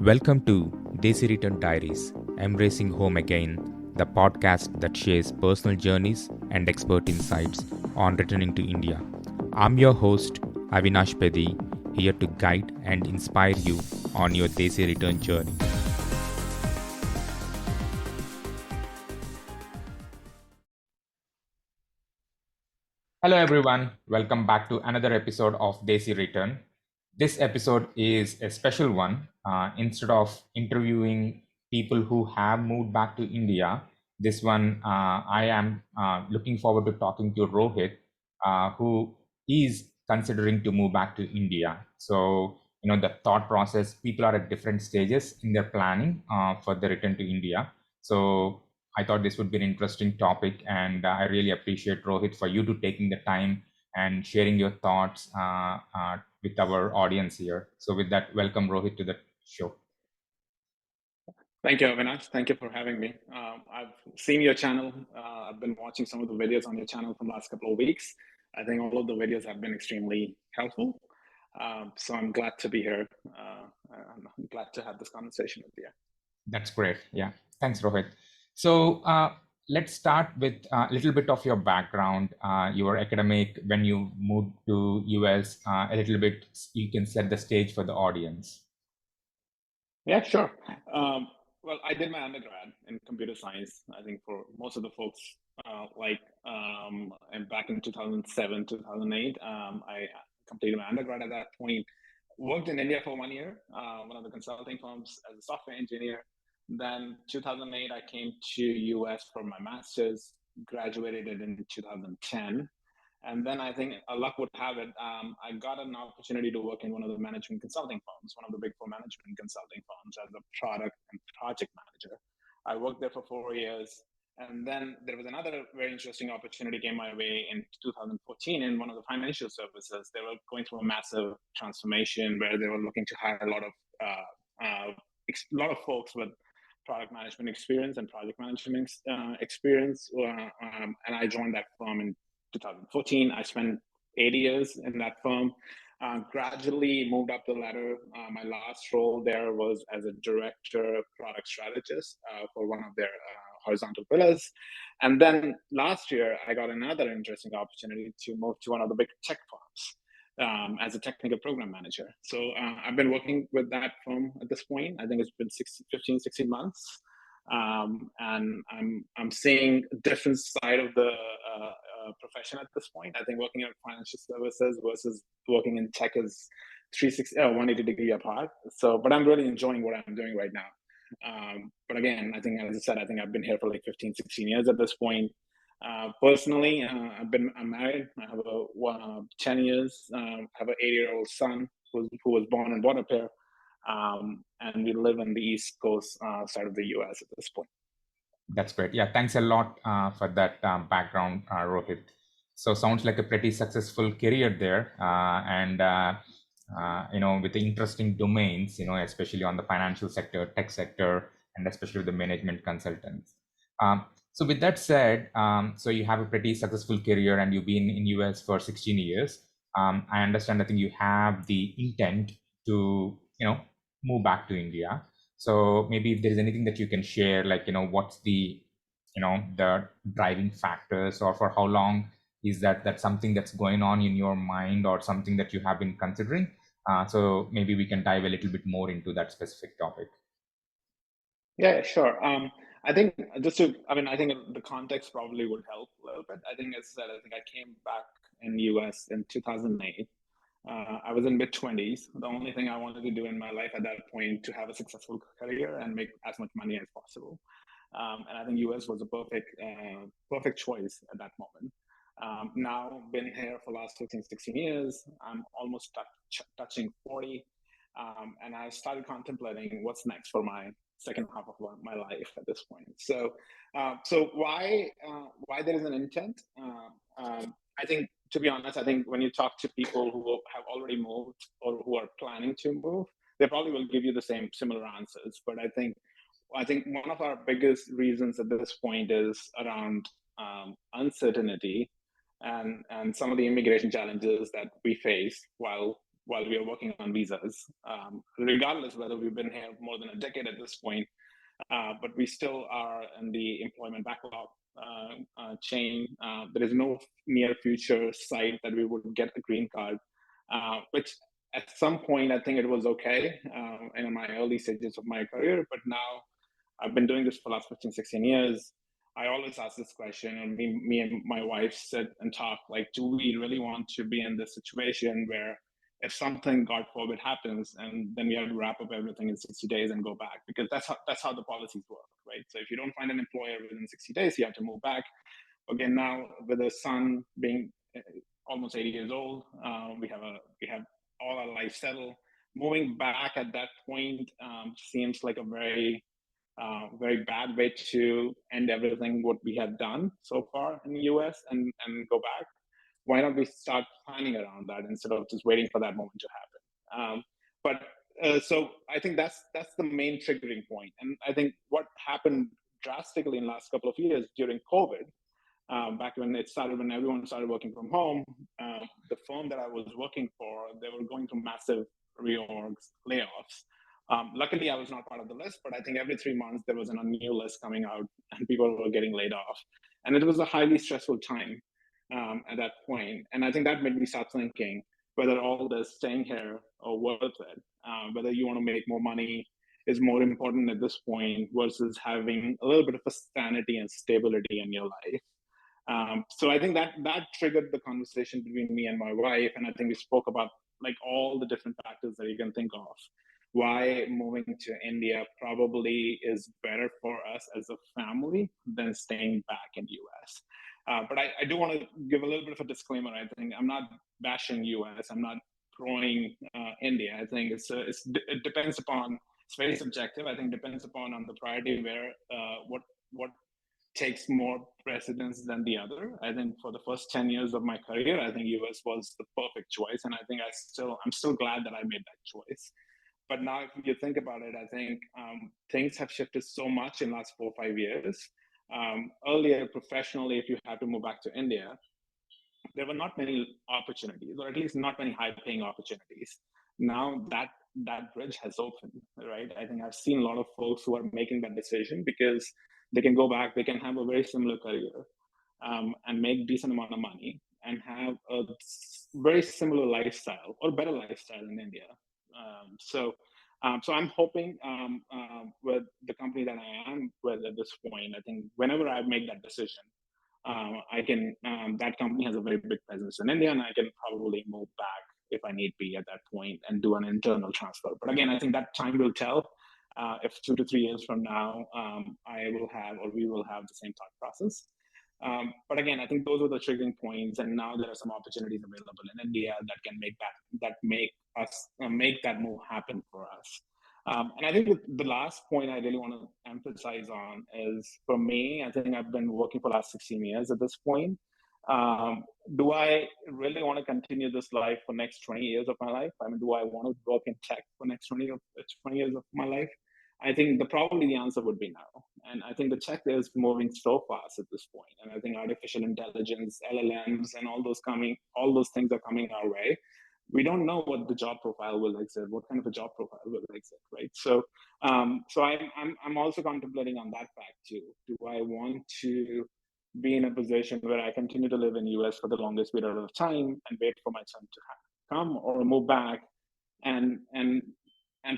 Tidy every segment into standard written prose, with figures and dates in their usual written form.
Welcome to Desireturn Diaries, Embracing Home Again, the podcast that shares personal journeys and expert insights on returning to India. I'm your host, Avinash Pedi, here to guide and inspire you on your Desi return journey. Hello, everyone. Welcome back to another episode of Desi Return. This episode is a special one. Instead of interviewing people who have moved back to India, this one I am looking forward to talking to Rohit, who is considering to move back to India. So, the thought process, people are at different stages in their planning for the return to India. So, I thought this would be an interesting topic, and I really appreciate Rohit for you to taking the time and sharing your thoughts with our audience here. So, with that, welcome Rohit to the show. Thank you, Avinash. Thank you for having me. I've seen your channel. I've been watching some of the videos on your channel from the last couple of weeks. I think all of the videos have been extremely helpful. So I'm glad to be here. I'm glad to have this conversation with you. That's great. Yeah. Thanks, Rohit. So, let's start with a little bit of your background. Your academic, when you moved to US, a little bit, you can set the stage for the audience. Yeah, sure. Well, I did my undergrad in computer science. I think for most of the folks, and back in 2007, 2008, I completed my undergrad at that point. Worked in India for 1 year, one of the consulting firms as a software engineer. Then 2008, I came to US for my master's, graduated in 2010. And then I think luck would have it, I got an opportunity to work in one of the management consulting firms, one of the big four management consulting firms as a product and project manager. I worked there for 4 years. And then there was another very interesting opportunity came my way in 2014 in one of the financial services. They were going through a massive transformation where they were looking to hire a lot of folks with product management experience and project management experience. And I joined that firm in 2014. I spent 8 years in that firm. Gradually moved up the ladder. My last role there was as a director product strategist for one of their horizontal pillars. And then last year, I got another interesting opportunity to move to one of the big tech firms as a technical program manager. So I've been working with that firm at this point. I think it's been 16 months. And I'm seeing a different side of the profession at this point. I think working in financial services versus working in tech is 180 degree apart. So, but I'm really enjoying what I'm doing right now. But again, I think, as I said, I think I've been here for like 15, 16 years at this point. Personally, I'm married. I have 10 years. Have an 8-year-old son who was born and brought up here. And we live on the East Coast side of the US at this point. That's great. Yeah, thanks a lot for that background, Rohit. So sounds like a pretty successful career there, and with the interesting domains, especially on the financial sector, tech sector, and especially with the management consultants. So with that said, so you have a pretty successful career, and you've been in US for 16 years. I understand. I think you have the intent to, move back to India. So maybe if there is anything that you can share, like, what's the, the driving factors, or for how long is that something that's going on in your mind, or something that you have been considering? So maybe we can dive a little bit more into that specific topic. Yeah, sure. I think I think the context probably would help a little bit. I think, as I said, I think I came back in the US in 2008. I was in mid-20s. The only thing I wanted to do in my life at that point to have a successful career and make as much money as possible. And I think US was a perfect choice at that moment. Now, been here for the last 15, 16 years. I'm almost touching 40. And I started contemplating what's next for my second half of my life at this point. So, why there is an intent? I think, to be honest, I think when you talk to people who have already moved or who are planning to move, they probably will give you the similar answers. But I think one of our biggest reasons at this point is around uncertainty and some of the immigration challenges that we face while while we are working on visas, regardless whether we've been here more than a decade at this point. But we still are in the employment backlog chain. There is no near future sight that we would get a green card, which at some point I think it was okay in my early stages of my career. But now I've been doing this for the last 15, 16 years. I always ask this question, and me and my wife sit and talk like, do we really want to be in this situation where if something, God forbid, happens, and then we have to wrap up everything in 60 days and go back? Because that's how the policies work, right? So if you don't find an employer within 60 days, you have to move back. Again, now with the son being almost 80 years old, we have all our life settled. Moving back at that point seems like a very bad way to end everything what we have done so far in the US and go back. Why don't we start planning around that instead of just waiting for that moment to happen? So I think that's the main triggering point. And I think what happened drastically in the last couple of years during COVID, back when everyone started working from home, the firm that I was working for, they were going through massive reorgs, layoffs. Luckily, I was not part of the list, but I think every 3 months there was a new list coming out and people were getting laid off. And it was a highly stressful time at that point. And I think that made me start thinking whether all this staying here are worth it, whether you want to make more money is more important at this point versus having a little bit of a sanity and stability in your life. So I think that triggered the conversation between me and my wife. And I think we spoke about like all the different factors that you can think of. Why moving to India probably is better for us as a family than staying back in US. But I do want to give a little bit of a disclaimer. I think I'm not bashing US. I'm not throwing India. I think it depends upon, it's very subjective. I think it depends upon on the priority where what takes more precedence than the other. I think for the first 10 years of my career, I think US was the perfect choice. And I think I'm still glad that I made that choice. But now, if you think about it, I think things have shifted so much in the last 4 or 5 years. Earlier, professionally, if you had to move back to India, there were not many opportunities, or at least not many high-paying opportunities. Now that bridge has opened, right? I think I've seen a lot of folks who are making that decision because they can go back, they can have a very similar career and make decent amount of money and have a very similar lifestyle or better lifestyle in India. So I'm hoping with the company that I am with at this point, I think whenever I make that decision, I can, that company has a very big presence in India, and I can probably move back if I need be at that point and do an internal transfer. But again, I think that time will tell. If 2 to 3 years from now, we will have the same thought process. But again, I think those are the triggering points, and now there are some opportunities available in India that can make that move happen for us. And I think the last point I really want to emphasize on is, for me, I think I've been working for the last 16 years at this point. Do I really want to continue this life for next 20 years of my life? I mean, do I want to work in tech for next 20 years of my life? I think probably the answer would be no. And I think the tech is moving so fast at this point. And I think artificial intelligence, LLMs, and all those things are coming our way. We don't know what the job profile will exist, what kind of a job profile will exist, right? So I'm also contemplating on that fact too. Do I want to be in a position where I continue to live in US for the longest period of time and wait for my son to come, or move back and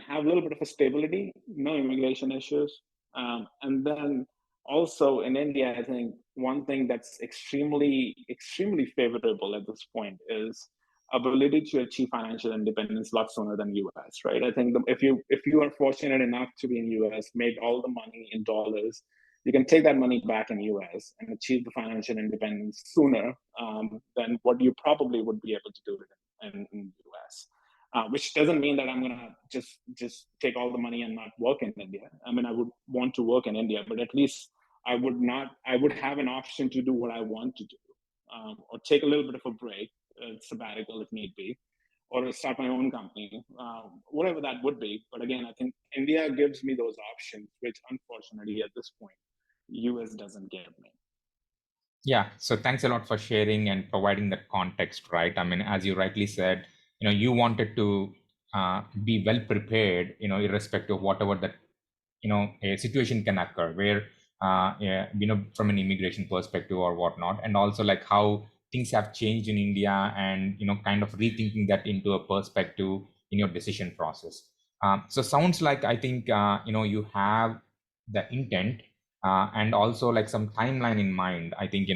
have a little bit of a stability, no immigration issues. And then also in India, I think one thing that's extremely, extremely favorable at this point is ability to achieve financial independence a lot sooner than US, right? I think if you are fortunate enough to be in US, make all the money in dollars, you can take that money back in US and achieve the financial independence sooner than what you probably would be able to do in US. Which doesn't mean that I'm gonna just take all the money and not work in India. I mean, I would want to work in India, but at least I would have an option to do what I want to do, or take a little bit of a break, sabbatical if need be, or start my own company, whatever that would be. But again, I think India gives me those options, which unfortunately at this point, US doesn't give me. Yeah, so thanks a lot for sharing and providing that context, right? I mean, as you rightly said, you wanted to be well prepared, irrespective of whatever that a situation can occur where yeah, from an immigration perspective or whatnot, and also like how things have changed in India, and kind of rethinking that into a perspective in your decision process. So sounds like, I think, you have the intent, and also like some timeline in mind, I think,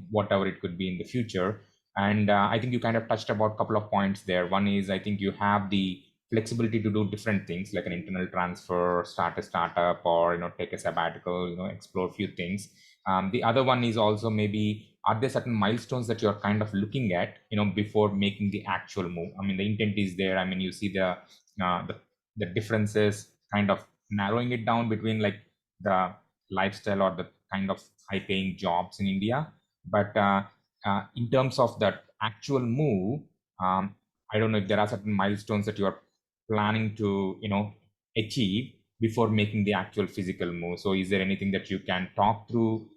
whatever it could be in the future. And I think you kind of touched about a couple of points there. One is, I think you have the flexibility to do different things like an internal transfer, start a startup, or take a sabbatical, explore a few things. The other one is also, maybe, are there certain milestones that you're kind of looking at, before making the actual move? I mean, the intent is there. I mean, you see the differences, kind of narrowing it down between like the lifestyle or the kind of high paying jobs in India. But in terms of that actual move, I don't know if there are certain milestones that you are planning to achieve before making the actual physical move. So is there anything that you can talk through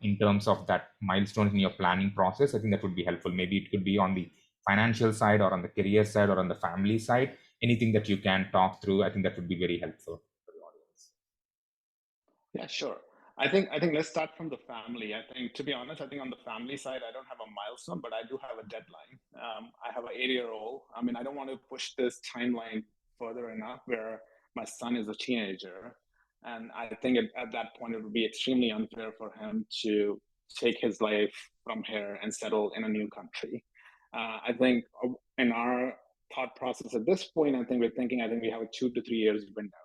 in terms of that milestones in your planning process? I think that would be helpful. Maybe it could be on the financial side, or on the career side, or on the family side. Anything that you can talk through, I think that would be very helpful for the audience. Yeah, sure. I think let's start from the family. I think, to be honest, I think on the family side, I don't have a milestone, but I do have a deadline. I have an 8-year-old. I mean, I don't want to push this timeline further enough where my son is a teenager. And I think at that point, it would be extremely unfair for him to take his life from here and settle in a new country. I think in our thought process at this point, I think we have a 2 to 3 years window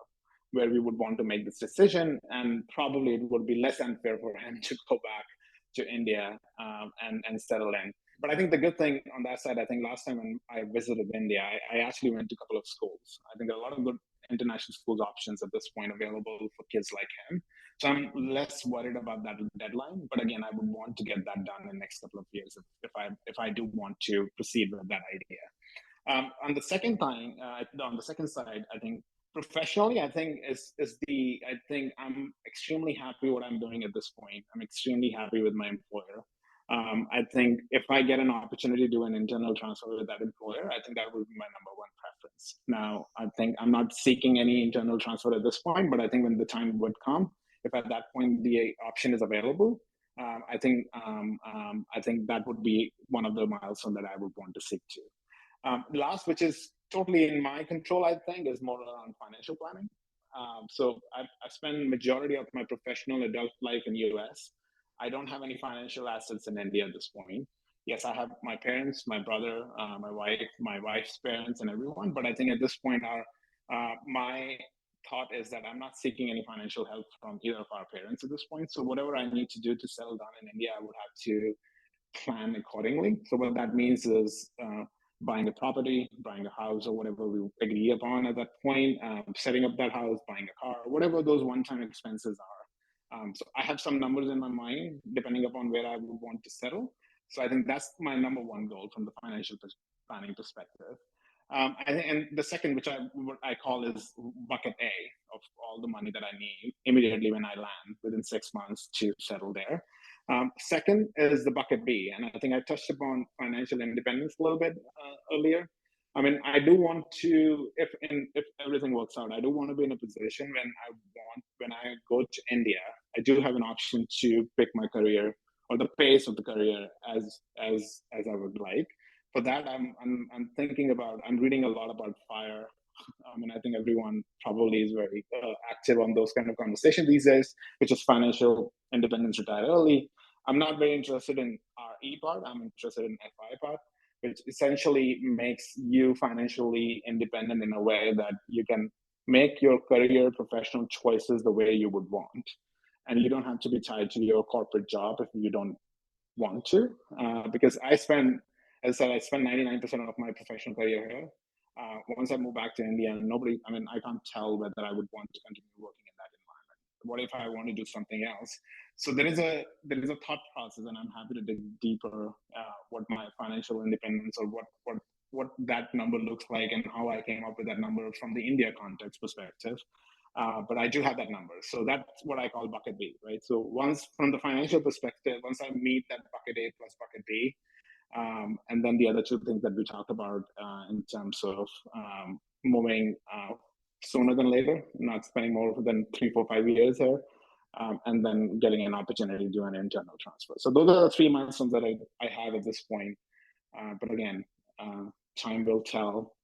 where we would want to make this decision, and probably it would be less unfair for him to go back to India and settle in. But I think the good thing on that side, I think last time when I visited India, I actually went to a couple of schools. I think there are a lot of good international schools options at this point available for kids like him. So I'm less worried about that deadline. But again, I would want to get that done in the next couple of years if I do want to proceed with that idea. On the second thing, on the second side, I think professionally, I think I'm extremely happy what I'm doing at this point. I'm extremely happy with my employer. I think if I get an opportunity to do an internal transfer with that employer, I think that would be my number one preference. Now, I think I'm not seeking any internal transfer at this point, but I think when the time would come, if at that point the option is available, I think that would be one of the milestones that I would want to seek to. Last, which is totally in my control, I think, is more around financial planning. So I spend majority of my professional adult life in US. I don't have any financial assets in India at this point. Yes, I have my parents, my brother, my wife's parents, and everyone. But I think at this point, my thought is that I'm not seeking any financial help from either of our parents at this point. So whatever I need to do to settle down in India, I would have to plan accordingly. So what that means is buying a property, buying a house, or whatever we agree upon at that point, setting up that house, buying a car, whatever those one-time expenses are. So I have some numbers in my mind depending upon where I would want to settle. So I think that's my number one goal from the financial planning perspective. And the second, which what I call is bucket A of all the money that I need immediately when I land within 6 months to settle there. Second is the bucket B, and I think I touched upon financial independence a little bit earlier. I mean, I do want to, if everything works out, I do want to be in a position when I go to India, I do have an option to pick my career or the pace of the career as I would like. For that, I'm thinking about. I'm reading a lot about FIRE. I mean, I think everyone probably is very active on those kind of conversations these days, which is financial independence, retire early. I'm not very interested in RE part. I'm interested in FI part, which essentially makes you financially independent in a way that you can make your career professional choices the way you would want. And you don't have to be tied to your corporate job if you don't want to. Because as I said, I spent 99% of my professional career here. Once I move back to India, I can't tell whether I would want to continue working in that environment. What if I want to do something else? So there is a thought process, and I'm happy to dig deeper what my financial independence or what that number looks like and how I came up with that number from the India context perspective. But I do have that number. So that's what I call bucket B, right? So once from the financial perspective, once I meet that bucket A plus bucket B, And then the other two things that we talked about in terms of moving sooner than later, not spending more than 3, 4, 5 years here, and then getting an opportunity to do an internal transfer. So those are the 3 milestones that I have at this point. But again, time will tell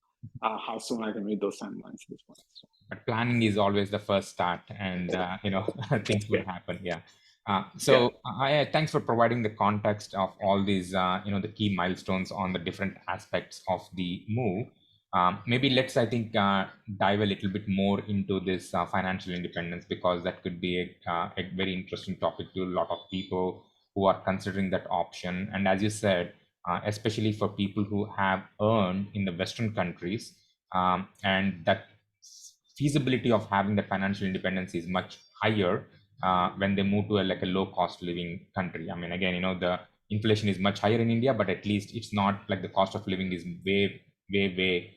how soon I can meet those timelines at this point. So. But planning is always the first start, and things would Yeah. happen. Yeah. Yeah. Thanks for providing the context of all these, the key milestones on the different aspects of the move. Maybe let's, I think, dive a little bit more into this financial independence, because that could be a very interesting topic to a lot of people who are considering that option. And as you said, especially for people who have earned in the Western countries, and that feasibility of having the financial independence is much higher when they move to a low cost living country. I mean, again, the inflation is much higher in India, but at least it's not like the cost of living is way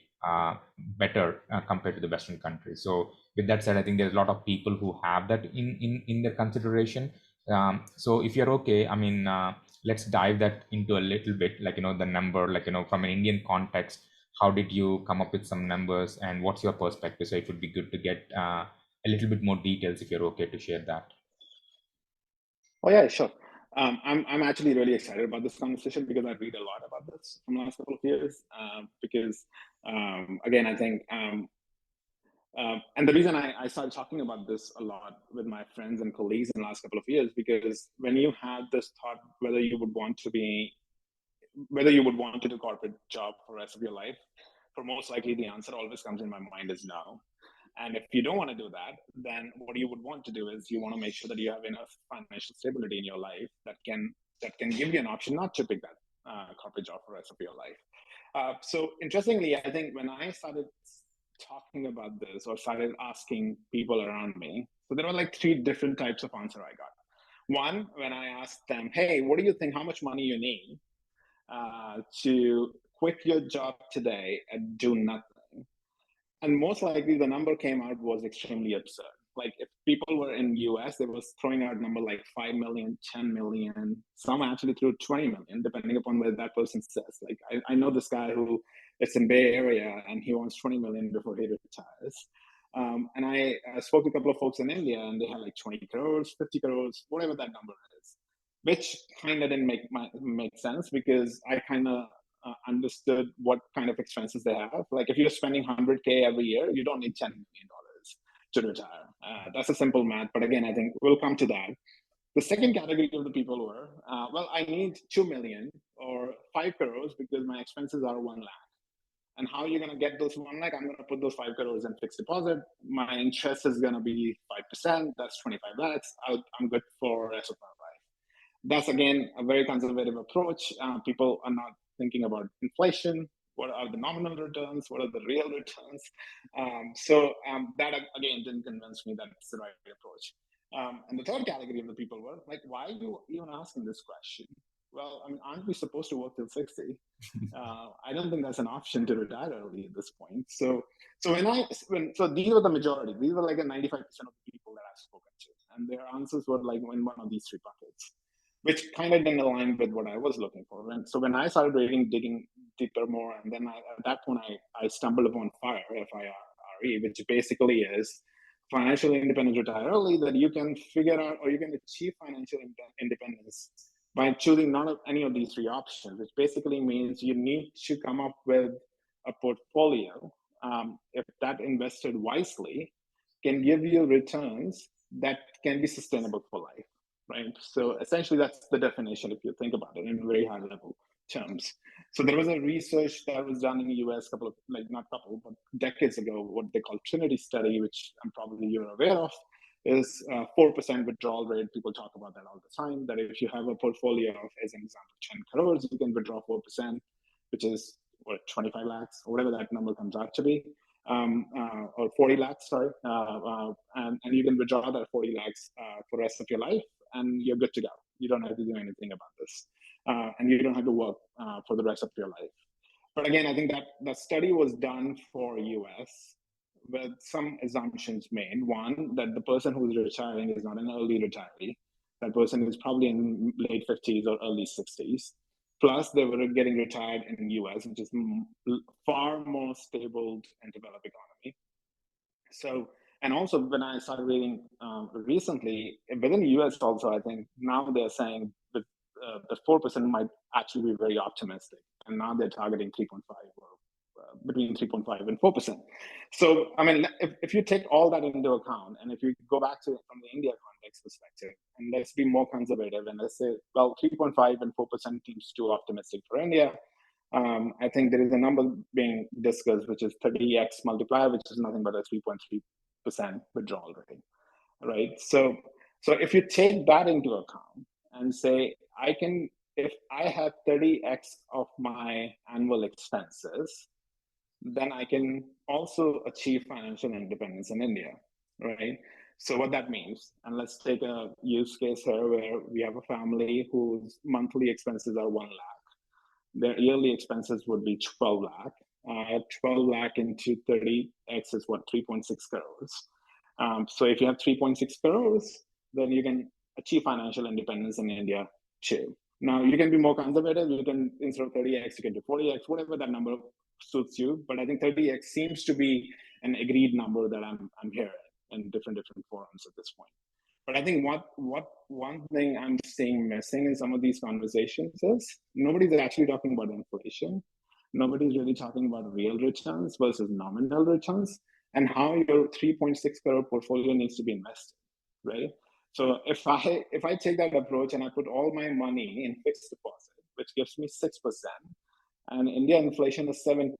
better compared to the Western countries. So with that said, I think there's a lot of people who have that in their consideration. So if you're okay, I mean, let's dive that into a little bit, the number, from an Indian context, how did you come up with some numbers, and what's your perspective? So it would be good to get a little bit more details if you're okay to share that. Oh yeah, sure. I'm actually really excited about this conversation because I read a lot about this from the last couple of years. Because again, I think, and the reason I started talking about this a lot with my friends and colleagues in the last couple of years, because when you have this thought whether you would want to do corporate job for the rest of your life, for most likely the answer always comes in my mind is no. And if you don't want to do that, then what you would want to do is you want to make sure that you have enough financial stability in your life that can give you an option not to pick that corporate job for the rest of your life. So interestingly, I think when I started talking about this or started asking people around me, so there were like 3 different types of answer I got. One, when I asked them, hey, what do you think, how much money you need to quit your job today and do nothing? And most likely the number came out was extremely absurd. Like if people were in US, they was throwing out number like 5 million, 10 million, some actually threw 20 million, depending upon where that person says. Like I know this guy who is in Bay Area and he wants 20 million before he retires. And I spoke to a couple of folks in India and they had like 20 crores, 50 crores, whatever that number is, which kind of didn't make sense because I kind of understood what kind of expenses they have. Like if you're spending 100K every year, you don't need $10 million to retire. That's a simple math. But again, I think we'll come to that. The second category of the people were, well, I need 2 million or 5 crores because my expenses are 1 lakh. And how are you going to get those 1 lakh? I'm going to put those 5 crores in fixed deposit. My interest is going to be 5%. That's 25 lakhs. I'm good for the rest of my life. That's again a very conservative approach. People are not thinking about inflation. What are the nominal returns? What are the real returns? So that again didn't convince me that it's the right approach. And the third category of the people were like, why are you even asking this question? Well, I mean, aren't we supposed to work till 60? I don't think that's an option to retire early at this point. So these were the majority. These were like a 95% of the people that I've spoken to, and their answers were like in one of these 3 buckets, which kind of didn't align with what I was looking for. So when I started digging deeper more, and then at that point I stumbled upon FIRE, F-I-R-E, which basically is financial independence retire early, that you can figure out or you can achieve financial independence by choosing none of any of these 3 options, which basically means you need to come up with a portfolio, if that invested wisely, can give you returns that can be sustainable for life. Right. So essentially, that's the definition if you think about it in very high level terms. So there was a research that was done in the US but decades ago, what they call Trinity study, which I'm probably you're aware of, is 4% withdrawal rate. People talk about that all the time, that if you have a portfolio of, as an example, 10 crores, you can withdraw 4%, which is what, 25 lakhs or whatever that number comes out to be. Or 40 lakhs, sorry, and you can withdraw that 40 lakhs for the rest of your life, and you're good to go. You don't have to do anything about this, and you don't have to work for the rest of your life. But again, I think that the study was done for US with some assumptions made. One, that the person who's retiring is not an early retiree. That person is probably in late 50s or early 60s. Plus, they were getting retired in the US, which is far more stable and developed economy. So, and also when I started reading recently, within the US also, I think now they're saying that the 4% might actually be very optimistic. And now they're targeting 3.5 or between 3.5 and 4%. So, I mean, if you take all that into account, and if you go back to from the India context perspective, and let's be more conservative, and let's say, well, 3.5 and 4% seems too optimistic for India. I think there is a number being discussed, which is 30x multiplier, which is nothing but a 3.3% withdrawal rate, right? So if you take that into account and say, if I have 30x of my annual expenses, then I can also achieve financial independence in India, right? So what that means, and let's take a use case here where we have a family whose monthly expenses are 1 lakh. Their yearly expenses would be 12 lakh. 12 lakh into 30x is what, 3.6 crores. So if you have 3.6 crores, then you can achieve financial independence in India too. Now you can be more conservative. You can, instead of 30x, you can do 40x, whatever that number suits you. But I think 30x seems to be an agreed number that I'm hearing in different forums at this point. But I think one thing I'm seeing missing in some of these conversations is nobody's actually talking about inflation. Nobody's really talking about real returns versus nominal returns and how your 3.6 crore portfolio needs to be invested, right? So if I take that approach and I put all my money in fixed deposit, which gives me 6%, and India inflation is 7%,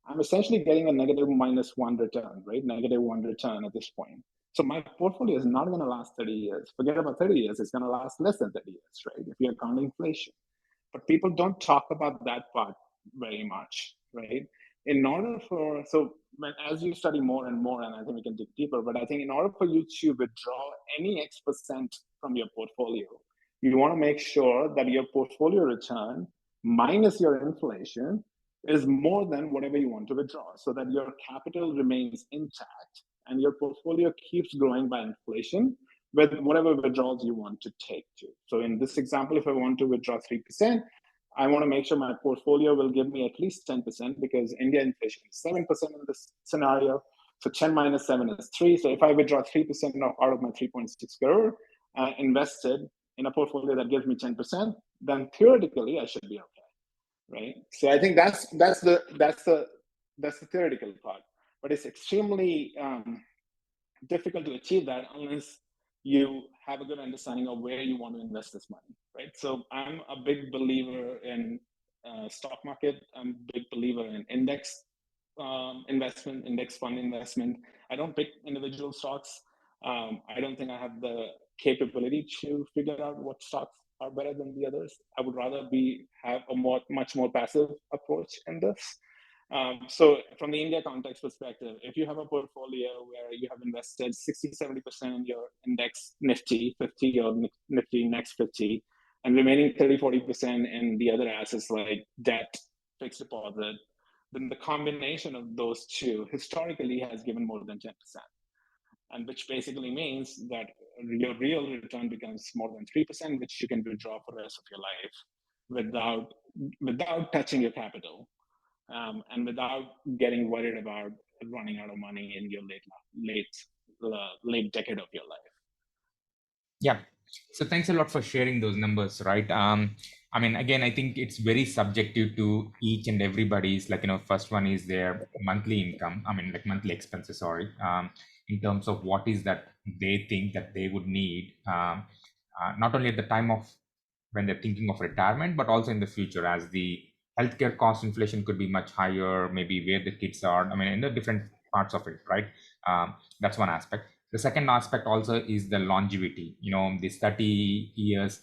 I'm essentially getting a negative -1 return, right? -1 return at this point. So my portfolio is not going to last 30 years. Forget about 30 years. It's going to last less than 30 years, right? If you're counting inflation. But people don't talk about that part very much, right? In order for, so as you study more and more, and I think we can dig deeper, but I think in order for you to withdraw any X% from your portfolio, you want to make sure that your portfolio return minus your inflation is more than whatever you want to withdraw, so that your capital remains intact and your portfolio keeps growing by inflation with whatever withdrawals you want to take to. So in this example, if I want to withdraw 3%, I want to make sure my portfolio will give me at least 10% because India inflation is 7% in this scenario. So 10 minus 7 is 3. So if I withdraw 3% out of my 3.6 crore invested in a portfolio that gives me 10%, then theoretically I should be okay, right? So I think that's the theoretical part, but it's extremely difficult to achieve that unless you have a good understanding of where you want to invest this money, right? So I'm a big believer in stock market. I'm a big believer in index investment, index fund investment. I don't pick individual stocks. I don't think I have the capability to figure out what stocks are better than the others. I would rather have a much more passive approach in this. So from the India context perspective, if you have a portfolio where you have invested 60-70% in your index Nifty 50 or Nifty Next 50, and remaining 30-40% in the other assets like debt, fixed deposit, then the combination of those two historically has given more than 10%. And which basically means that your real return becomes more than 3%, which you can withdraw for the rest of your life without touching your capital. And without getting worried about running out of money in your late decade of your life. Yeah. So thanks a lot for sharing those numbers, right? I mean, again, I think it's very subjective to each and everybody's, like, first one is their monthly income. I mean, like monthly expenses, sorry, in terms of what is that they think that they would need, not only at the time of when they're thinking of retirement, but also in the future as the healthcare cost inflation could be much higher, maybe where the kids are, I mean, in the different parts of it, right? That's one aspect. The second aspect also is the longevity, this 30 years,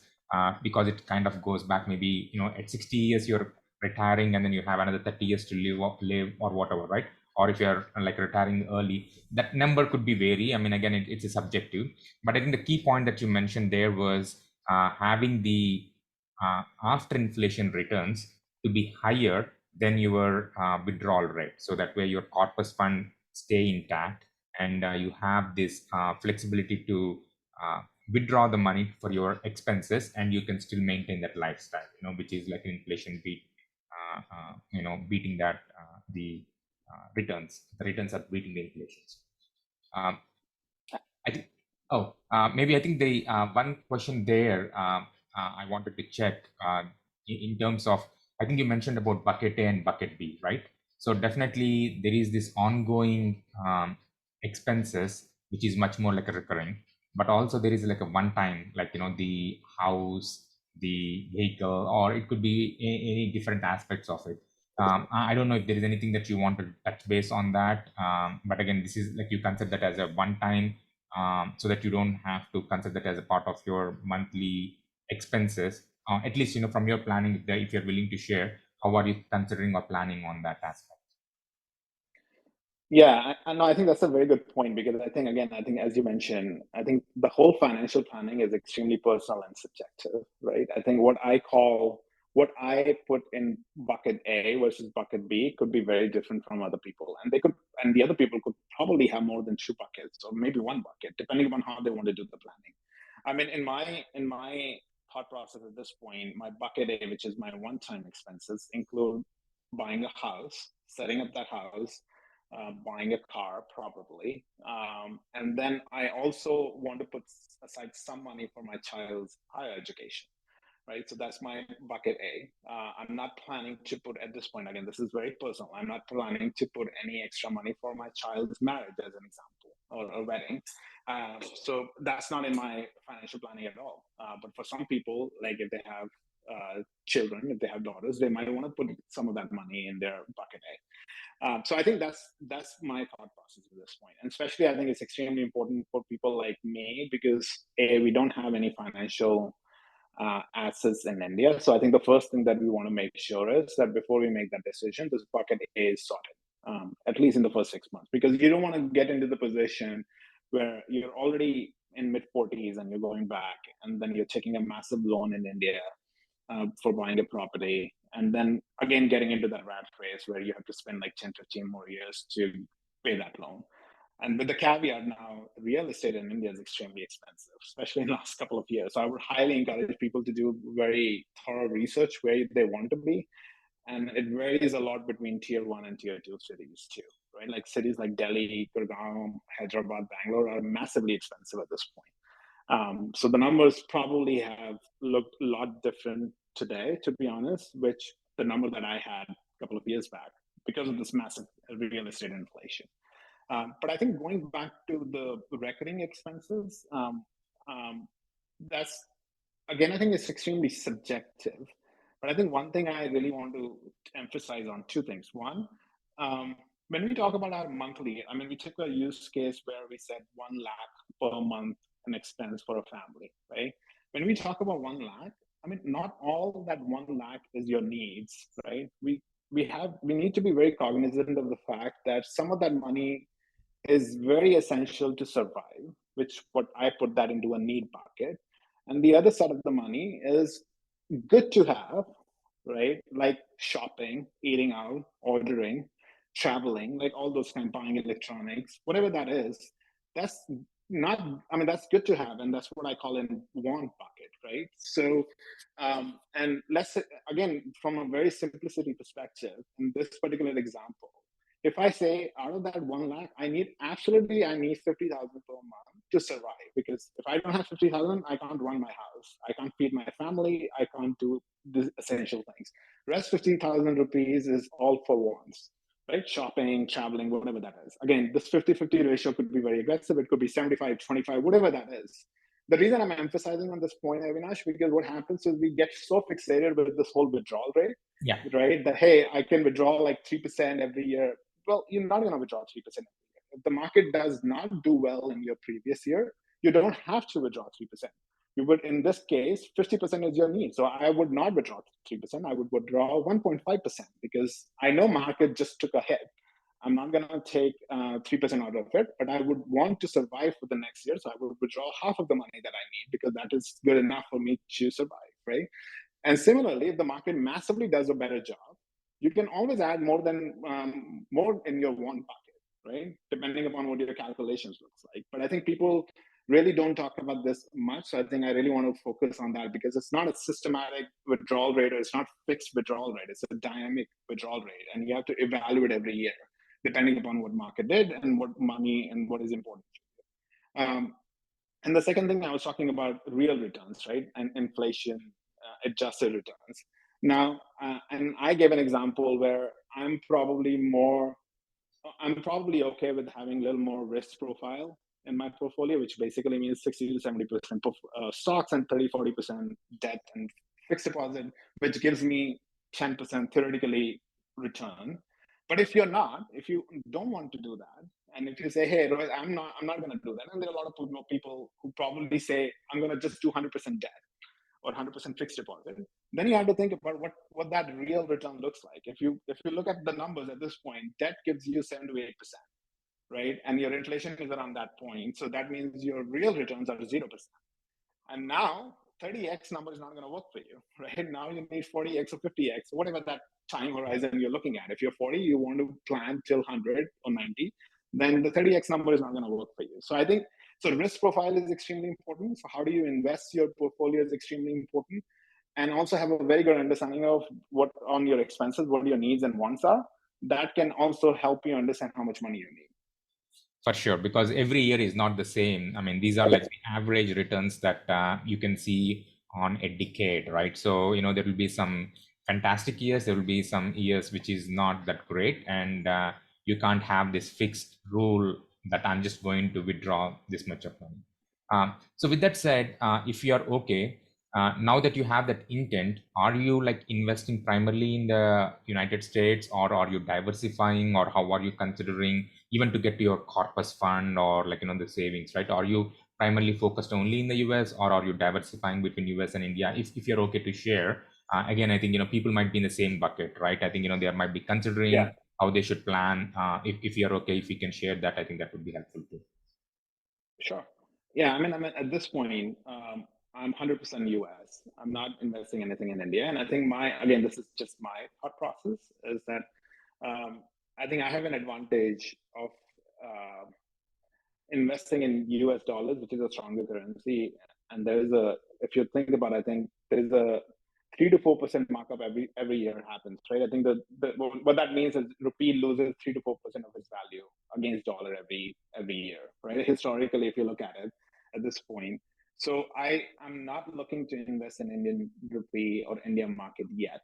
because it kind of goes back maybe, at 60 years, you're retiring and then you have another 30 years to live or whatever, right? Or if you're like retiring early, that number could be vary. I mean, again, it's a subjective, but I think the key point that you mentioned there was having the after inflation returns to be higher than your withdrawal rate, so that way your corpus fund stay intact and you have this flexibility to withdraw the money for your expenses, and you can still maintain that lifestyle, which is like inflation beating that the returns are beating the inflation. Um, I think. Oh, maybe I think the one question there I wanted to check in terms of, I think you mentioned about bucket A and bucket B, right? So definitely there is this ongoing expenses which is much more like a recurring, but also there is like a one time, like the house, the vehicle, or it could be any different aspects of it. I don't know if there is anything that you want to touch base on that, but again, this is like you consider that as a one time, so that you don't have to consider that as a part of your monthly expenses. At least, from your planning, if you're willing to share, how are you considering or planning on that aspect? Yeah, no, I think that's a very good point, because I think, again, I think as you mentioned, I think the whole financial planning is extremely personal and subjective, right? I think what I put in bucket A versus bucket B could be very different from other people, and the other people could probably have more than two buckets or maybe one bucket, depending upon how they want to do the planning. I mean, in my thought process at this point, my bucket A, which is my one-time expenses, include buying a house, setting up that house, buying a car probably, and then I also want to put aside some money for my child's higher education, right? So that's my bucket A. I'm not planning to put, at this point, again, this is very personal, I'm not planning to put any extra money for my child's marriage, as an example, or a wedding. So that's not in my financial planning at all. But for some people, like if they have children, if they have daughters, they might want to put some of that money in their bucket A. So I think that's my thought process at this point, and especially I think it's extremely important for people like me, because we don't have any financial assets in India. So I think the first thing that we want to make sure is that before we make that decision, this bucket A is sorted, at least in the first 6 months, because you don't want to get into the position where you're already in mid 40s and you're going back, and then you're taking a massive loan in India for buying a property, and then again getting into that rat race where you have to spend like 10, 15 more years to pay that loan. And with the caveat now, real estate in India is extremely expensive, especially in the last couple of years. So I would highly encourage people to do very thorough research where they want to be. And it varies a lot between tier one and tier two cities too, right? Like cities like Delhi, Gurgaon, Hyderabad, Bangalore are massively expensive at this point. So the numbers probably have looked a lot different today, to be honest, which the number that I had a couple of years back, because of this massive real estate inflation. But I think going back to the recurring expenses, that's, again, I think it's extremely subjective. But I think one thing I really want to emphasize on, two things. One, when we talk about our monthly, I mean, we took a use case where we said 1 lakh per month an expense for a family, right? When we talk about 1 lakh, I mean, not all that 1 lakh is your needs, right? We need to be very cognizant of the fact that some of that money is very essential to survive, which what I put that into a need bucket. And the other side of the money is good to have, right? Like shopping, eating out, ordering, traveling, like all those kind, buying electronics, whatever that is. That's not, I mean, that's good to have, and that's what I call in want bucket, right? So, and let's say, again, from a very simplicity perspective, in this particular example, if I say out of that 1 lakh, I need 50,000 per month to survive, because if I don't have 50,000, I can't run my house, I can't feed my family, I can't do the essential things. Rest 15,000 rupees is all for wants, right? Shopping, traveling, whatever that is. Again, this 50-50 ratio could be very aggressive. It could be 75-25, whatever that is. The reason I'm emphasizing on this point, Avinash, because what happens is we get so fixated with this whole withdrawal rate, Yeah. right? That, hey, I can withdraw like 3% every year. Well, you're not going to withdraw 3% every year. If the market does not do well in your previous year, you don't have to withdraw 3%. You would, in this case, 50% is your need. So I would not withdraw 3%. I would withdraw 1.5%, because I know market just took a hit. I'm not going to take 3% out of it, but I would want to survive for the next year. So I would withdraw half of the money that I need, because that is good enough for me to survive, right? And similarly, if the market massively does a better job, you can always add more in your want bucket, right? Depending upon what your calculations looks like. But I think people really don't talk about this much. So I think I really want to focus on that because it's not a systematic withdrawal rate, or it's not fixed withdrawal rate. It's a dynamic withdrawal rate, and you have to evaluate every year depending upon what market did and what money and what is important. And the second thing, I was talking about real returns, right, and inflation adjusted returns. Now, and I gave an example where I'm probably okay with having a little more risk profile in my portfolio, which basically means 60 to 70% stocks and 30-40% debt and fixed deposit, which gives me 10% theoretically return. But if you don't want to do that, and if you say, hey, Rohit, I'm not going to do that, and there are a lot of people who probably say, I'm going to just do 100% debt or 100% fixed deposit, then you have to think about what that real return looks like. If you look at the numbers at this point, debt gives you 7 to 8%, right? And your inflation is around that point. So that means your real returns are 0%. And now 30x number is not going to work for you, right? Now you need 40x or 50x, whatever that time horizon you're looking at. If you're 40, you want to plan till 100 or 90, then the 30x number is not going to work for you. So I think risk profile is extremely important. So how do you invest your portfolio is extremely important, and also have a very good understanding of what on your expenses, what your needs and wants are. That can also help you understand how much money you need. For sure, because every year is not the same. I mean, these are like the average returns that you can see on a decade, right? So, there will be some fantastic years, there will be some years which is not that great, and you can't have this fixed rule that I'm just going to withdraw this much of money. So with that said, if you are okay, now that you have that intent, are you like investing primarily in the United States, or are you diversifying, or how are you considering even to get to your corpus fund, or like, the savings, right? Are you primarily focused only in the US, or are you diversifying between US and India? If you're okay to share, again, I think, people might be in the same bucket, right? I think, they might be considering how they should plan. If you're okay, if you can share that, I think that would be helpful too. Sure. Yeah, I mean, at this point, I'm 100% US. I'm not investing anything in India. And I think again, this is just my thought process, is that I think I have an advantage of investing in US dollars, which is a stronger currency. And if you think about it, I think there is a 3 to 4% markup every year happens, right? I think what that means is rupee loses 3 to 4% of its value against dollar every year, right? Historically, if you look at it at this point. So I'm not looking to invest in Indian rupee or Indian market yet.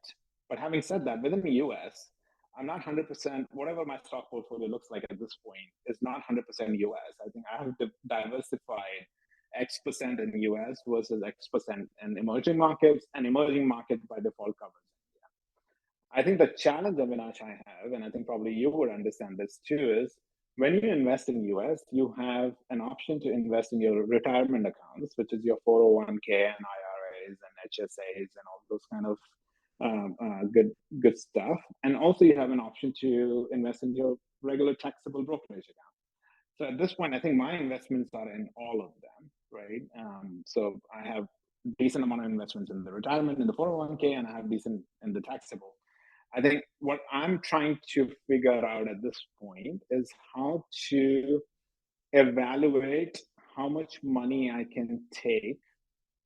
But having said that, within the US, I'm not 100%, whatever my stock portfolio looks like at this point is not 100% US. I think I have diversified X% in the US versus X% in emerging markets, and emerging markets by default covers India. I think the challenge, Avinash, I have, and I think probably you would understand this too, is when you invest in US, you have an option to invest in your retirement accounts, which is your 401k and IRAs and HSAs and all those kind of good stuff. And also you have an option to invest in your regular taxable brokerage account. So at this point, I think my investments are in all of them, right? So I have decent amount of investments in the retirement, in the 401k, and I have decent in the taxable. I think what I'm trying to figure out at this point is how to evaluate how much money I can take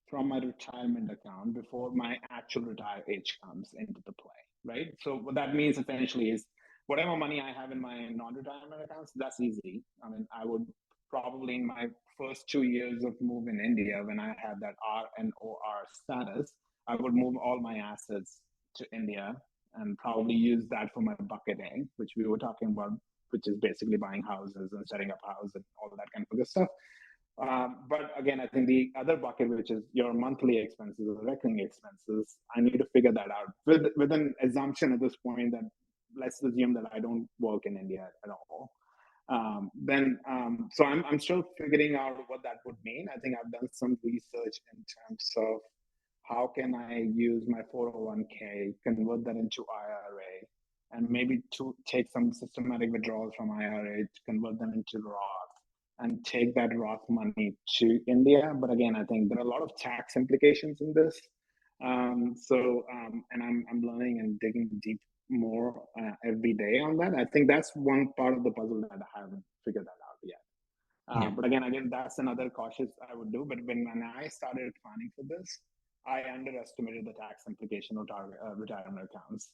from my retirement account before my actual retire age comes into the play, right? So what that means essentially is whatever money I have in my non-retirement accounts, that's easy. I mean, I would probably in my first 2 years of move in India, when I had that RNOR status, I would move all my assets to India and probably use that for my bucketing, which we were talking about, which is basically buying houses and setting up houses and all that kind of good stuff. But again, I think the other bucket, which is your monthly expenses or recurring expenses, I need to figure that out with an assumption at this point that let's assume that I don't work in India at all. So I'm still figuring out what that would mean. I think I've done some research in terms of how can I use my 401k, convert that into IRA, and maybe to take some systematic withdrawals from IRA to convert them into Roth and take that Roth money to India. But again, I think there are a lot of tax implications in this. And I'm learning and digging deep more every day on that. I think that's one part of the puzzle that I haven't figured that out yet. But again, that's another cautious I would do. But when I started planning for this, I underestimated the tax implication of retirement accounts,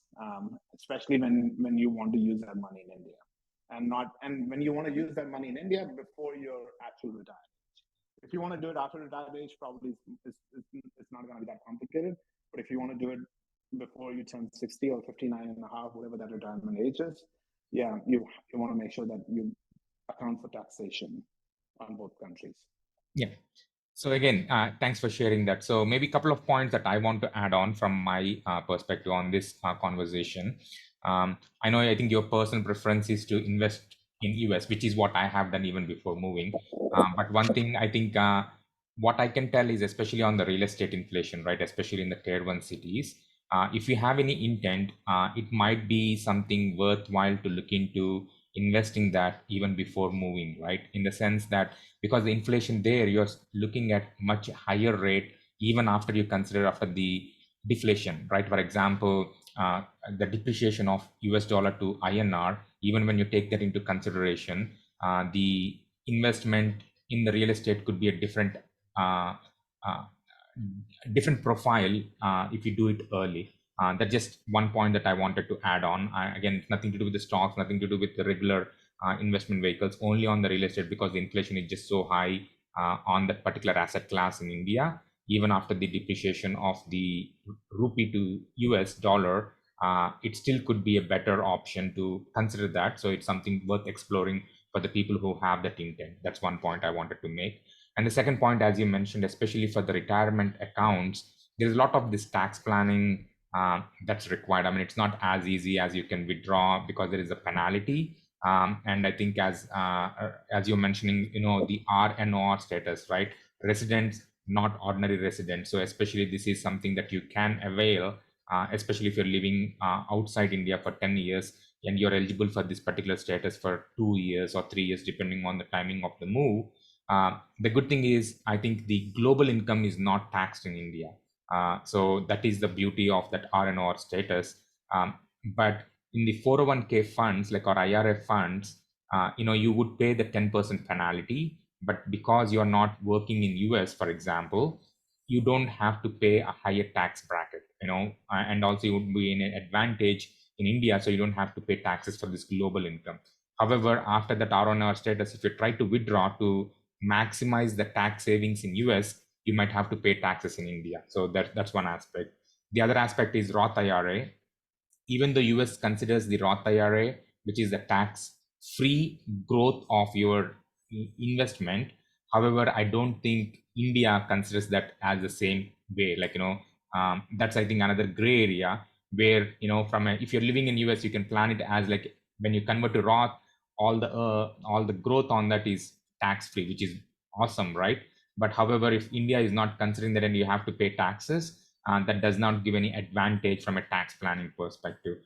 especially when you want to use that money in India, and when you want to use that money in India before your actual retirement. If you want to do it after retirement age, probably it's not going to be that complicated. But if you want to do it before you turn 60 or 59 and a half, whatever that retirement age is, yeah, you want to make sure that you account for taxation on both countries. Yeah. So again, thanks for sharing that. So maybe a couple of points that I want to add on from my perspective on this conversation. I think your personal preference is to invest in US, which is what I have done even before moving. But one thing I think what I can tell is, especially on the real estate inflation, right, especially in the tier one cities, if you have any intent, it might be something worthwhile to look into investing that even before moving, right? In the sense that because the inflation there, you're looking at much higher rate even after you consider after the deflation, right? For example, the depreciation of US dollar to INR, even when you take that into consideration, the investment in the real estate could be a uh, uh, different profile if you do it early. That's just one point that I wanted to add on. Again, nothing to do with the stocks, nothing to do with the regular investment vehicles, only on the real estate, because the inflation is just so high on that particular asset class in India. Even after the depreciation of the rupee to US dollar, it still could be a better option to consider that. So it's something worth exploring for the people who have that intent. That's one point I wanted to make. And the second point, as you mentioned, especially for the retirement accounts, there's a lot of this tax planning that's required. I mean, it's not as easy as you can withdraw because there is a penalty. And I think as you're mentioning, the RNOR status, right? Residents, not ordinary residents. So especially this is something that you can avail, especially if you're living outside India for 10 years and you're eligible for this particular status for 2 years or 3 years, depending on the timing of the move. The good thing is, I think the global income is not taxed in India. So that is the beauty of that RNOR status. But in the 401k funds, like our IRA funds, you would pay the 10% penalty. But because you're not working in US, for example, you don't have to pay a higher tax bracket, and also you would be in an advantage in India, so you don't have to pay taxes for this global income. However, after that RNOR status, if you try to withdraw to maximize the tax savings in US, you might have to pay taxes in India. So that's one aspect. The other aspect is Roth IRA. Even the US considers the Roth IRA, which is the tax-free growth of your investment. However, I don't think India considers that as the same way. That's, I think, another gray area where, if you're living in US, you can plan it as like when you convert to Roth, all the growth on that is tax-free, which is awesome, right? But however, if India is not considering that and you have to pay taxes, that does not give any advantage from a tax planning perspective.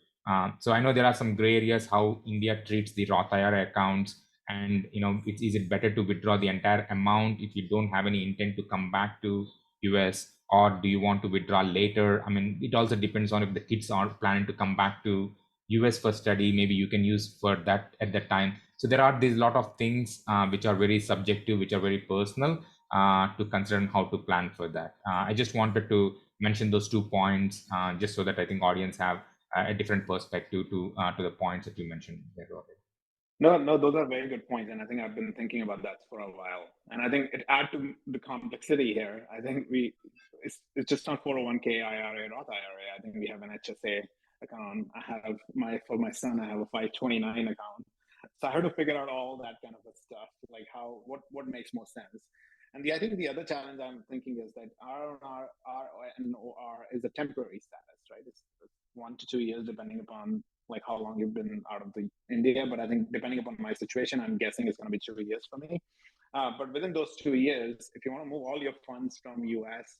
So I know there are some gray areas how India treats the Roth IRA accounts, and is it better to withdraw the entire amount if you don't have any intent to come back to US, or do you want to withdraw later? I mean, it also depends on if the kids are planning to come back to US for study. Maybe you can use for that at that time. So there are these lot of things which are very subjective, which are very personal to consider and how to plan for that. I just wanted to mention those 2 points just so that I think audience have a different perspective to the points that you mentioned there, Rohit. No, those are very good points, and I think I've been thinking about that for a while. And I think it add to the complexity here. I think it's just not 401k, IRA, Roth IRA. I think we have an HSA account. For my son, I have a 529 account. So I have to figure out all that kind of stuff, like what makes more sense. And I think the other challenge I'm thinking is that RNOR is a temporary status, right? It's 1 to 2 years, depending upon like how long you've been out of the India. But I think depending upon my situation, I'm guessing it's going to be 2 years for me. But within those 2 years, if you want to move all your funds from US,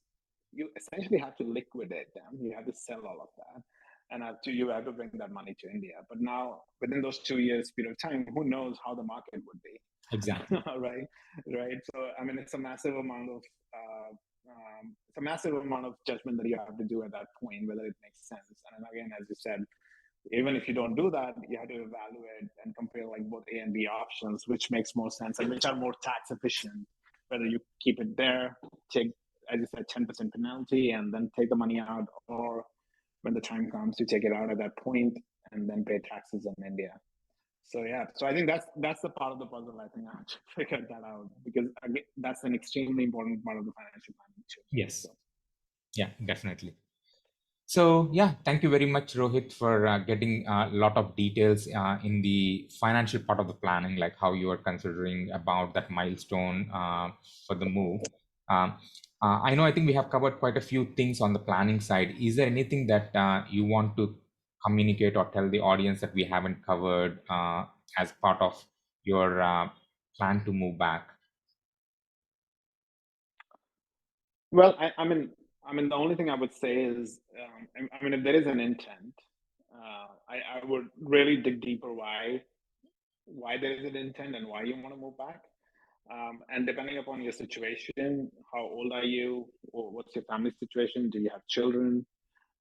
you essentially have to liquidate them. You have to sell all of that. And you have to bring that money to India. But now, within those 2 years period of time, who knows how the market would be? Exactly. right. So I mean, it's a massive amount of judgment that you have to do at that point, whether it makes sense. And again, as you said, Even if you don't do that, you have to evaluate and compare like both A and B options, which makes more sense and which are more tax efficient. Whether you keep it there, take, as you said, 10% penalty and then take the money out, or when the time comes to take it out at that point and then pay taxes in India. So yeah, so I think that's the part of the puzzle. I think I have to figure that out, because again, that's an extremely important part of the financial planning too. Yes. So Yeah, definitely. So yeah, thank you very much, Rohit, for getting a lot of details in the financial part of the planning, like how you are considering about that milestone for the move. Um, I know, I think we have covered quite a few things on the planning side. Is there anything that you want to communicate or tell the audience that we haven't covered as part of your plan to move back? well, I mean, the only thing I would say is, I mean, if there is an intent, I would really dig deeper why there is an intent and why you want to move back. And depending upon your situation, how old are you, or what's your family situation? Do you have children?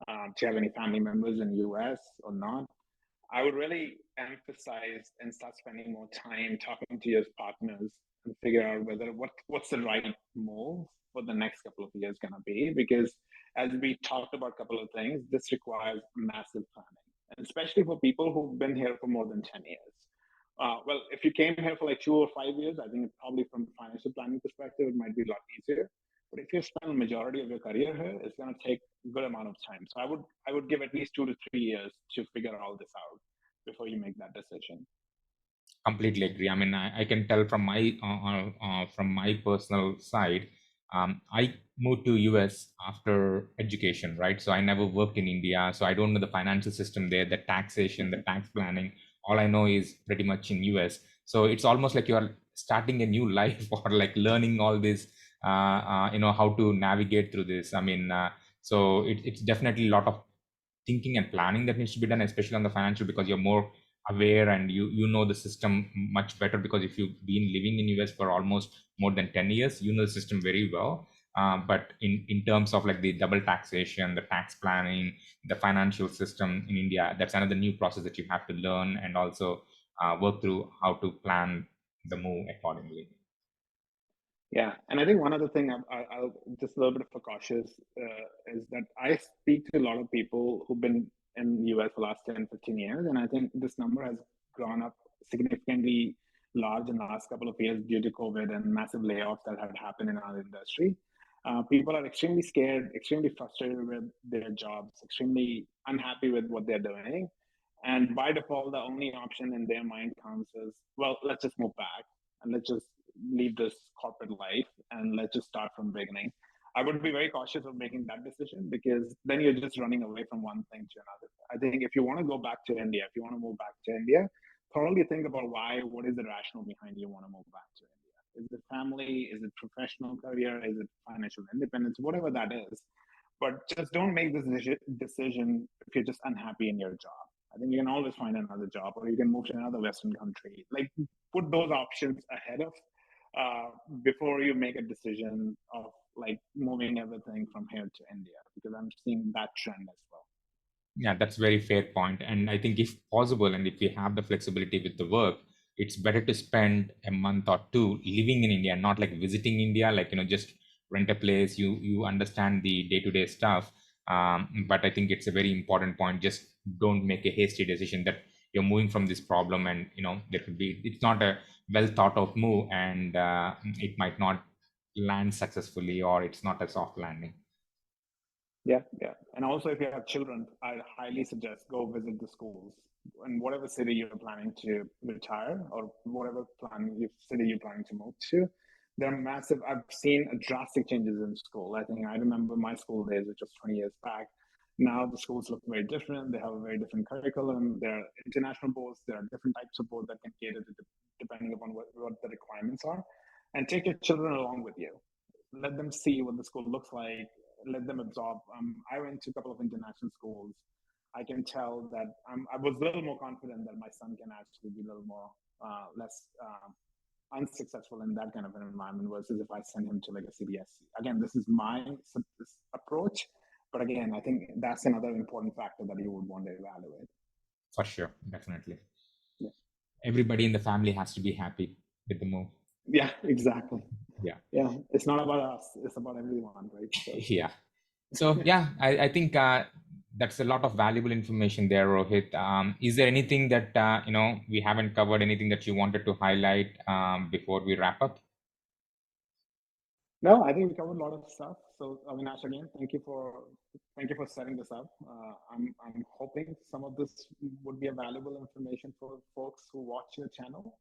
Do you have any family members in US or not? I would really emphasize and start spending more time talking to your partners and figure out whether what's the right move for the next couple of years gonna be. Because as we talked about a couple of things, this requires massive planning, and especially for people who've been here for more than 10 years. Well, if you came here for like 2 or 5 years, I think probably from a financial planning perspective, it might be a lot easier. But if you spend the majority of your career here, it's going to take a good amount of time. So I would give at least 2 to 3 years to figure all this out before you make that decision. Completely agree. I mean, I can tell from my personal side. I moved to US after education, right? So I never worked in India, so I don't know the financial system there, the taxation, the tax planning. All I know is pretty much in US. So it's almost like you're starting a new life or like learning all this, how to navigate through this. I mean, so it's definitely a lot of thinking and planning that needs to be done, especially on the financial, because you're more aware and you know the system much better, because if you've been living in US for almost more than 10 years, you know the system very well. But in terms of like the double taxation, the tax planning, the financial system in India, that's another new process that you have to learn and also work through how to plan the move accordingly. Yeah, and I think one other thing I'll just a little bit of a cautious is that I speak to a lot of people who've been in the US for the last 10, 15 years, and I think this number has gone up significantly large in the last couple of years due to COVID and massive layoffs that had happened in our industry. People are extremely scared, extremely frustrated with their jobs, extremely unhappy with what they're doing. And by default, the only option in their mind comes is, well, let's just move back and let's just leave this corporate life and let's just start from beginning. I would be very cautious of making that decision, because then you're just running away from one thing to another. I think if you want to go back to India, if you want to move back to India, thoroughly think about what is the rationale behind you want to move back to India. Is it family? Is it professional career? Is it financial independence? Whatever that is. But just don't make this decision if you're just unhappy in your job. I think you can always find another job, or you can move to another Western country. Like, put those options ahead of before you make a decision of like moving everything from here to India, because I'm seeing that trend as well. Yeah, that's very fair point. And I think if possible, and if we have the flexibility with the work, it's better to spend a month or two living in India, not like visiting India, like, just rent a place, you understand the day-to-day stuff. But I think it's a very important point. Just don't make a hasty decision that you're moving from this problem, and, there could be, it's not a well thought out move, and it might not land successfully, or it's not a soft landing. Yeah, yeah. And also, if you have children, I highly suggest go visit the schools in whatever city you're planning to retire, or whatever city you're planning to move to. They're massive. I've seen drastic changes in school. I remember my school days, which was 20 years back. Now the schools look very different. They have a very different curriculum. There are international boards. There are different types of boards that can cater to depending upon what the requirements are. And take your children along with you. Let them see what the school looks like, let them absorb. I went to a couple of international schools. I can tell that I was a little more confident that my son can actually be a little more less unsuccessful in that kind of an environment versus if I send him to like a CBSE. Again, this is my approach, but again, I think that's another important factor that you would want to evaluate. For sure, definitely. Yeah. Everybody in the family has to be happy with the move. Yeah, exactly. Yeah. Yeah, it's not about us; it's about everyone, right? So. Yeah. So yeah, I think that's a lot of valuable information there, Rohit. Is there anything that we haven't covered? Anything that you wanted to highlight before we wrap up? No, I think we covered a lot of stuff. So, Avinash, again, thank you for setting this up. I'm hoping some of this would be a valuable information for folks who watch your channel.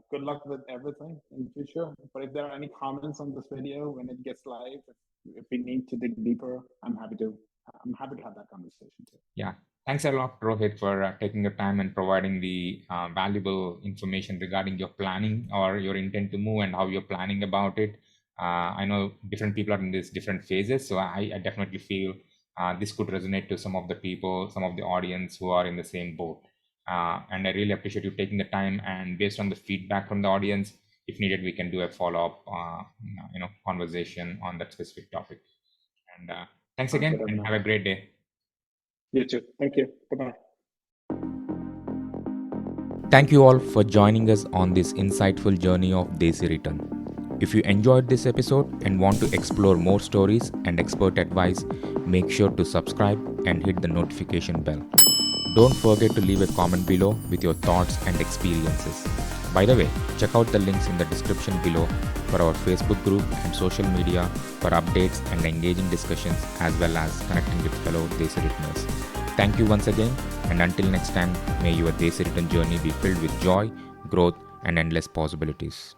Good luck with everything in the future. But if there are any comments on this video when it gets live, if we need to dig deeper, I'm happy to have that conversation too. Yeah. Thanks a lot, Rohit, for taking your time and providing the valuable information regarding your planning or your intent to move and how you're planning about it. I know different people are in these different phases, so I definitely feel this could resonate to some of the people, some of the audience who are in the same boat. And I really appreciate you taking the time. And based on the feedback from the audience, if needed, we can do a follow-up, conversation on that specific topic. And thanks Sounds again, good, and Avinash. have a great day. You too. Thank you. Bye-bye. Thank you all for joining us on this insightful journey of Desireturn. If you enjoyed this episode and want to explore more stories and expert advice, make sure to subscribe and hit the notification bell. Don't forget to leave a comment below with your thoughts and experiences. By the way, check out the links in the description below for our Facebook group and social media for updates and engaging discussions, as well as connecting with fellow Desireturners. Thank you once again, and until next time, may your Desireturn journey be filled with joy, growth, and endless possibilities.